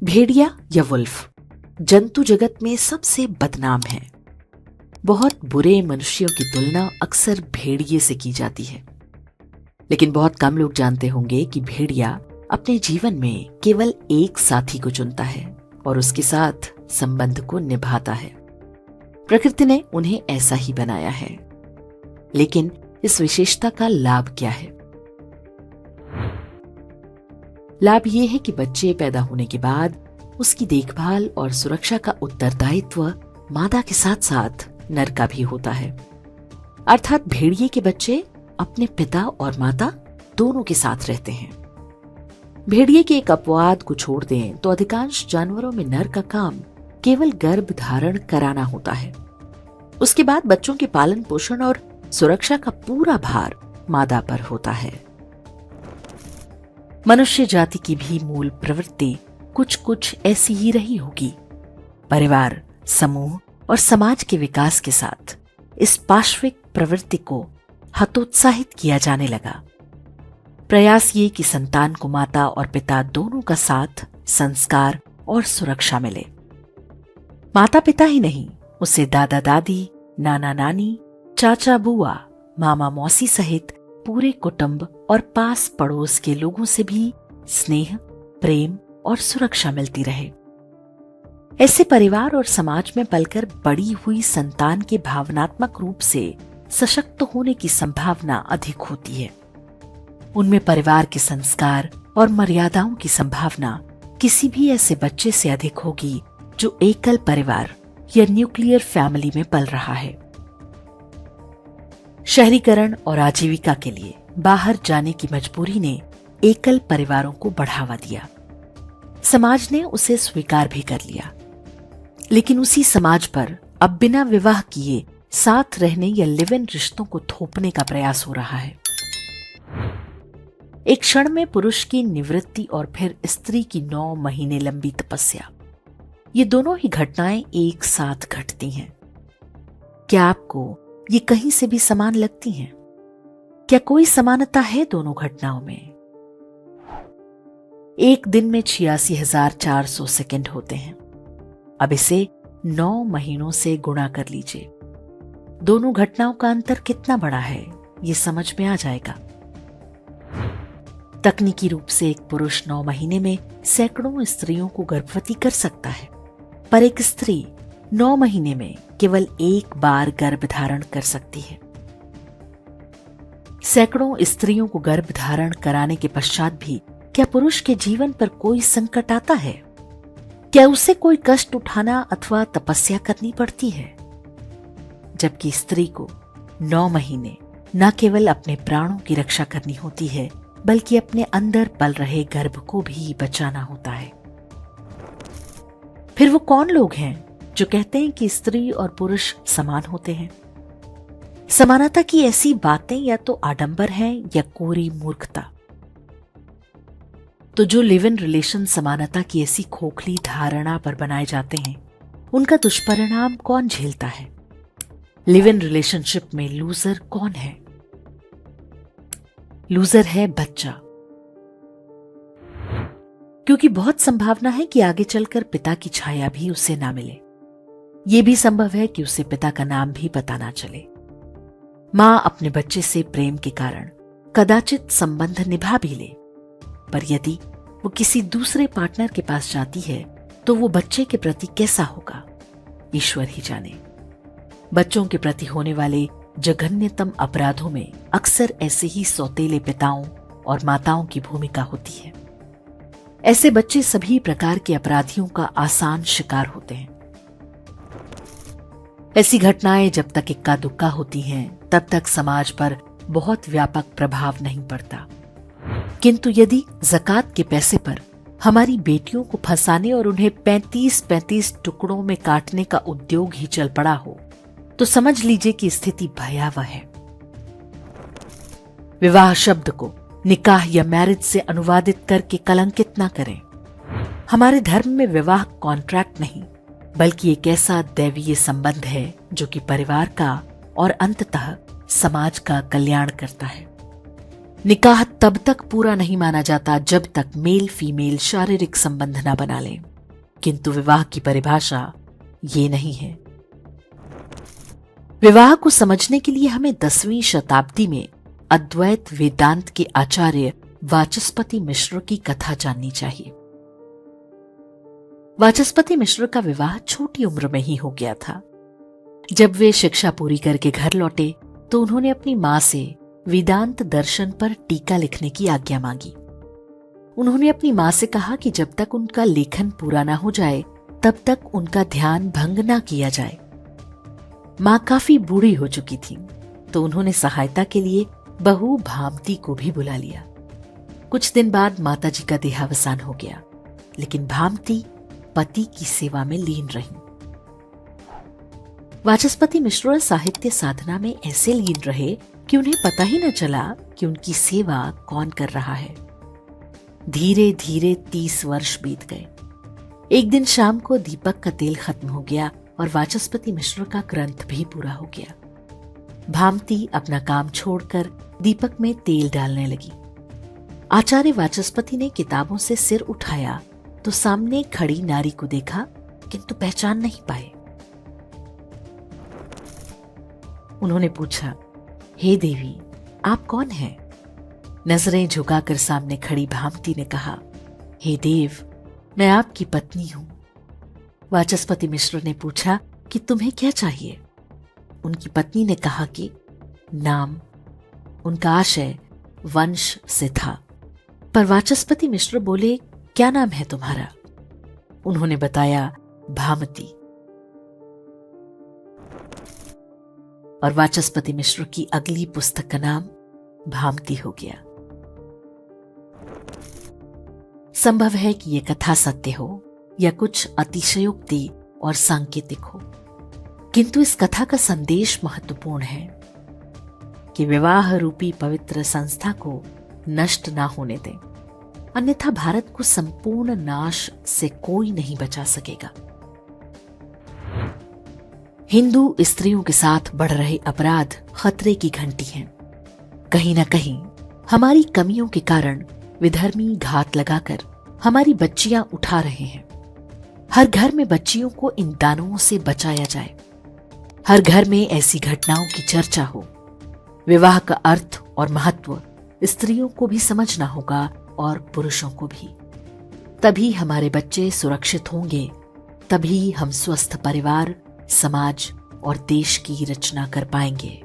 भेड़िया या वुल्फ जंतु जगत में सबसे बदनाम है। बहुत बुरे मनुष्यों की तुलना अक्सर भेड़िए से की जाती है, लेकिन बहुत कम लोग जानते होंगे कि भेड़िया अपने जीवन में केवल एक साथी को चुनता है और उसके साथ संबंध को निभाता है। प्रकृति ने उन्हें ऐसा ही बनाया है, लेकिन इस विशेषता का लाभ क्या है? लाभ यह है कि बच्चे पैदा होने के बाद उसकी देखभाल और सुरक्षा का उत्तरदायित्व मादा के साथ साथ नर का भी होता है। अर्थात भेड़िए के बच्चे अपने पिता और माता दोनों के साथ रहते हैं। भेड़िए के एक अपवाद को छोड़ दें तो अधिकांश जानवरों में नर का काम केवल गर्भ धारण कराना होता है। उसके बाद बच्चों के पालन पोषण और सुरक्षा का पूरा भार मादा पर होता है। मनुष्य जाति की भी मूल प्रवृत्ति कुछ कुछ ऐसी ही रही होगी। परिवार, समूह और समाज के विकास के साथ इस पार्श्विक प्रवृत्ति को हतोत्साहित किया जाने लगा। प्रयास ये कि संतान को माता और पिता दोनों का साथ, संस्कार और सुरक्षा मिले। माता पिता ही नहीं, उसे दादा दादी, नाना नानी, चाचा बुआ, मामा मौसी सहित पूरे कुटुंब और पास पड़ोस के लोगों से भी स्नेह, प्रेम और सुरक्षा मिलती रहे। ऐसे परिवार और समाज में पलकर बड़ी हुई संतान के भावनात्मक रूप से सशक्त होने की संभावना अधिक होती है। उनमें परिवार के संस्कार और मर्यादाओं की संभावना किसी भी ऐसे बच्चे से अधिक होगी जो एकल परिवार या न्यूक्लियर फैमिली में पल रहा है। शहरीकरण और आजीविका के लिए बाहर जाने की मजबूरी ने एकल परिवारों को बढ़ावा दिया। समाज ने उसे स्वीकार भी कर लिया, लेकिन उसी समाज पर अब बिना विवाह किए साथ रहने या लिव इन रिश्तों को थोपने का प्रयास हो रहा है। एक क्षण में पुरुष की निवृत्ति और फिर स्त्री की 9 महीने लंबी तपस्या, ये दोनों ही घटनाएं एक साथ घटती हैं। क्या आपको ये कहीं से भी समान लगती हैं? क्या कोई समानता है दोनों घटनाओं में? एक दिन में 86,400 सेकंड होते हैं। अब इसे 9 महीनों से गुणा कर लीजिए। दोनों घटनाओं का अंतर कितना बड़ा है, ये समझ में आ जाएगा। तकनीकी रूप से एक पुरुष 9 महीने में सैकड़ों स्त्रियों को गर्भवती कर सकता है, पर एक स्त्री 9 महीने में केवल एक बार गर्भ धारण कर सकती है। सैकड़ों स्त्रियों को गर्भ धारण कराने के पश्चात भी क्या पुरुष के जीवन पर कोई संकट आता है? क्या उसे कोई कष्ट उठाना अथवा तपस्या करनी पड़ती है? जबकि स्त्री को 9 महीने न केवल अपने प्राणों की रक्षा करनी होती है, बल्कि अपने अंदर पल रहे गर्भ को भी बचाना होता है। फिर वो कौन लोग हैं जो कहते हैं कि स्त्री और पुरुष समान होते हैं? समानता की ऐसी बातें या तो आडंबर हैं या कोरी मूर्खता। तो जो लिव इन रिलेशन समानता की ऐसी खोखली धारणा पर बनाए जाते हैं, उनका दुष्परिणाम कौन झेलता है? लिव इन रिलेशनशिप में लूजर कौन है? लूजर है बच्चा, क्योंकि बहुत संभावना है कि आगे चलकर पिता की छाया भी उसे ना मिले। यह भी संभव है कि उसे पिता का नाम भी पता ना चले। मां अपने बच्चे से प्रेम के कारण कदाचित संबंध निभा भी ले, पर यदि वो किसी दूसरे पार्टनर के पास जाती है तो वो बच्चे के प्रति कैसा होगा, ईश्वर ही जाने। बच्चों के प्रति होने वाले जघन्यतम अपराधों में अक्सर ऐसे ही सौतेले पिताओं और माताओं की भूमिका होती है। ऐसे बच्चे सभी प्रकार के अपराधियों का आसान शिकार होते हैं। ऐसी घटनाएं जब तक इक्का दुक्का होती हैं, तब तक समाज पर बहुत व्यापक प्रभाव नहीं पड़ता। किंतु यदि ज़कात के पैसे पर हमारी बेटियों को फंसाने और उन्हें 35-35 टुकड़ों में काटने का उद्योग ही चल पड़ा हो, तो समझ लीजिए कि स्थिति भयावह है। विवाह शब्द को निकाह या मैरिज से अनुवादित करके कलंकित न करें। हमारे धर्म में विवाह कॉन्ट्रैक्ट नहीं, बल्कि एक ऐसा दैवीय संबंध है जो कि परिवार का और अंततः समाज का कल्याण करता है। निकाह तब तक पूरा नहीं माना जाता जब तक मेल फीमेल शारीरिक संबंध न बना लें। किंतु विवाह की परिभाषा ये नहीं है। विवाह को समझने के लिए हमें 10वीं शताब्दी में अद्वैत वेदांत के आचार्य वाचस्पति मिश्र की कथा जाननी चाहिए। वाचस्पति मिश्र का विवाह छोटी उम्र में ही हो गया था। जब वे शिक्षा पूरी करके घर लौटे तो उन्होंने अपनी मां से वेदांत दर्शन पर टीका लिखने की आज्ञा मांगी। उन्होंने अपनी मां से कहा कि जब तक उनका लेखन पूरा ना हो जाए तब तक उनका ध्यान भंग ना किया जाए। मां काफी बूढ़ी हो चुकी थी, तो उन्होंने सहायता के लिए बहू भामती को भी बुला लिया। कुछ दिन बाद माताजी का देहावसान हो गया, लेकिन भामती पति की सेवा में लीन रही। वाचस्पति मिश्र साहित्य साधना में ऐसे लीन रहे कि उन्हें पता ही न चला कि उनकी सेवा कौन कर रहा है। धीरे धीरे 30 वर्ष बीत गए। एक दिन शाम को दीपक का तेल खत्म हो गया और वाचस्पति मिश्र का ग्रंथ भी पूरा हो गया। भामती अपना काम छोड़कर दीपक में तेल डालने लगी। आचार्य वाचस्पति ने किताबों से सिर उठाया तो सामने खड़ी नारी को देखा, किंतु पहचान नहीं पाए। उन्होंने पूछा, हे देवी, आप कौन हैं? नजरें झुकाकर सामने खड़ी भामती ने कहा, हे देव, मैं आपकी पत्नी हूं। वाचस्पति मिश्र ने पूछा कि तुम्हें क्या चाहिए? उनकी पत्नी ने कहा कि नाम। उनका आशय वंश से था। पर वाचस्पति मिश्र बोले, क्या नाम है तुम्हारा? उन्होंने बताया, भामती। और वाचस्पति मिश्र की अगली पुस्तक का नाम भामती हो गया। संभव है कि यह कथा सत्य हो या कुछ अतिशयोक्ति और सांकेतिक हो, किंतु इस कथा का संदेश महत्वपूर्ण है कि विवाह रूपी पवित्र संस्था को नष्ट ना होने दें, अन्यथा भारत को संपूर्ण नाश से कोई नहीं बचा सकेगा। हिंदू स्त्रियों के साथ बढ़ रहे अपराध खतरे की घंटी हैं। कहीं ना कहीं हमारी कमियों के कारण विधर्मी घात लगाकर हमारी बच्चियां उठा रहे हैं। हर घर में बच्चियों को इन दानवों से बचाया जाए। हर घर में ऐसी घटनाओं की चर्चा हो। विवाह का अर्थ और महत्व स्त्रियों को भी समझना होगा और पुरुषों को भी। तभी हमारे बच्चे सुरक्षित होंगे, तभी हम स्वस्थ परिवार, समाज और देश की रचना कर पाएंगे।